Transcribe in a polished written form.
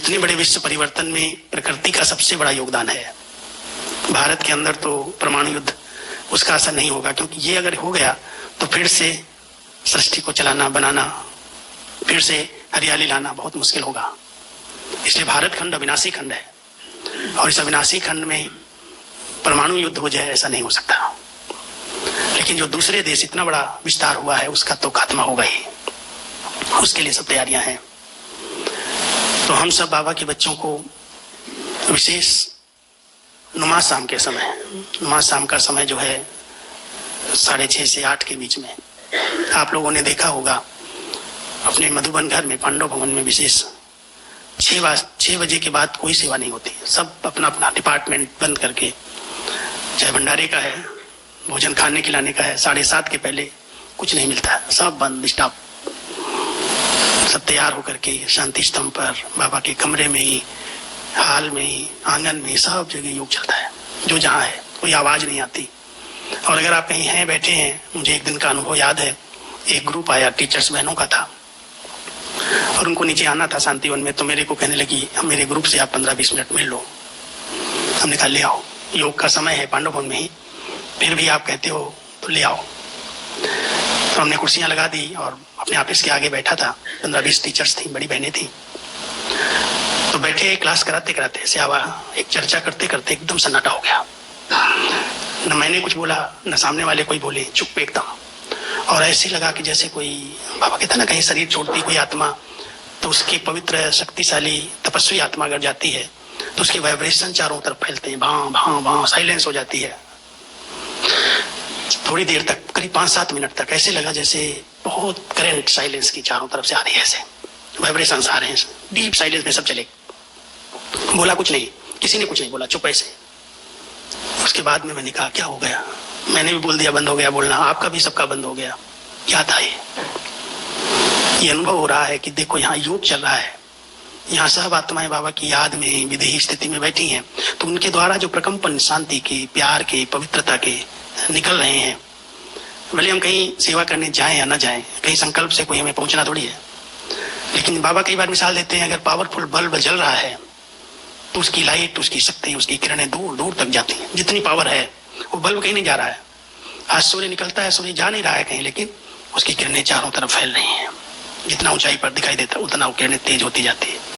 इतने बड़े विश्व परिवर्तन में प्रकृति का सबसे बड़ा योगदान है। भारत के अंदर तो परमाणु युद्ध उसका असर नहीं होगा, क्योंकि ये अगर हो गया तो फिर से सृष्टि को चलाना बनाना, फिर से हरियाली लाना बहुत मुश्किल होगा। इसलिए भारत खंड अविनाशी खंड है, और इस अविनाशी खंड में परमाणु युद्ध हो जाए ऐसा नहीं हो सकता। लेकिन जो दूसरे देश इतना बड़ा विस्तार हुआ है उसका तो खात्मा होगा ही, उसके लिए सब तैयारियां हैं। तो हम सब बाबा के बच्चों को विशेष नमाज शाम के समय, नमाज शाम का समय जो है 6:30 से 8 के बीच में, आप लोगों ने देखा होगा अपने मधुबन घर में पांडव भवन में विशेष 6 बजे के बाद कोई सेवा नहीं होती। सब अपना अपना डिपार्टमेंट बंद करके, चाहे भंडारे का है, भोजन खाने खिलाने का है, 7:30 के पहले कुछ नहीं मिलता, सब बंद, स्टॉप। सब तैयार होकर के शांति स्तंभ पर, बाबा के कमरे में ही, हाल में ही, आंगन में, सब जगह योग चलता है। जो जहाँ है कोई आवाज नहीं आती। और अगर आप कहीं हैं, बैठे हैं, मुझे एक दिन का अनुभव याद है, एक ग्रुप आया टीचर्स बहनों का था और उनको नीचे आना था शांतिवन में, तो मेरे को कहने लगी मेरे ग्रुप से आप 15-20 मिनट मिल लो। हमने कहा ले आओ, योग का समय है पांडव भवन में ही, फिर भी आप कहते हो तो ले आओ। तो हमने कुर्सियां लगा दी और अपने ऑफिस के आगे बैठा था, 15-20 टीचर्स थी, बड़ी बहनें थी। तो बैठे क्लास कराते कराते से आवा, एक चर्चा करते करते एकदम सन्नाटा हो गया। न मैंने कुछ बोला, न सामने वाले कोई बोले, चुप एकदम। और ऐसे लगा कि जैसे कोई, बाबा कहता ना, कहीं शरीर छोड़ती कोई आत्मा तो उसकी पवित्र शक्तिशाली तपस्वी आत्मा अगर जाती है तो उसके वाइब्रेशन चारों तरफ फैलते हैं, भां भां भां, साइलेंस हो जाती है। थोड़ी देर तक, करीब 5-7 मिनट तक ऐसे लगा जैसे बहुत करंट साइलेंस की चारों तरफ से आ रही है, ऐसे वाइब्रेशन आ रहे हैं, डीप साइलेंस में सब चले। बोला कुछ नहीं, किसी ने कुछ नहीं बोला, चुप ऐसे। उसके बाद में मैंने कहा क्या हो गया, मैंने भी बोल दिया बंद हो गया बोलना, आपका भी सबका बंद हो गया। क्या था ये अनुभव हो रहा है कि देखो यहाँ योग चल रहा है, यहाँ सब आत्माएं बाबा की याद में विदेही स्थिति में बैठी हैं, तो उनके द्वारा जो प्रकंपन शांति के, प्यार के, पवित्रता के निकल रहे हैं। भले हम कहीं सेवा करने जाएं या ना जाएं, कहीं संकल्प से कोई हमें पहुंचना थोड़ी है, लेकिन बाबा कई बार मिसाल देते हैं, अगर पावरफुल बल्ब जल रहा है तो उसकी लाइट, उसकी शक्ति, उसकी किरणें दूर दूर तक जाती हैं। जितनी पावर है वो बल्ब कहीं नहीं जा रहा है। आज सूर्य निकलता है, सूर्य जा नहीं रहा है कहीं, लेकिन उसकी किरणें चारों तरफ फैल रही हैं। जितना ऊंचाई पर दिखाई देता है उतना वो किरणें तेज होती जाती है।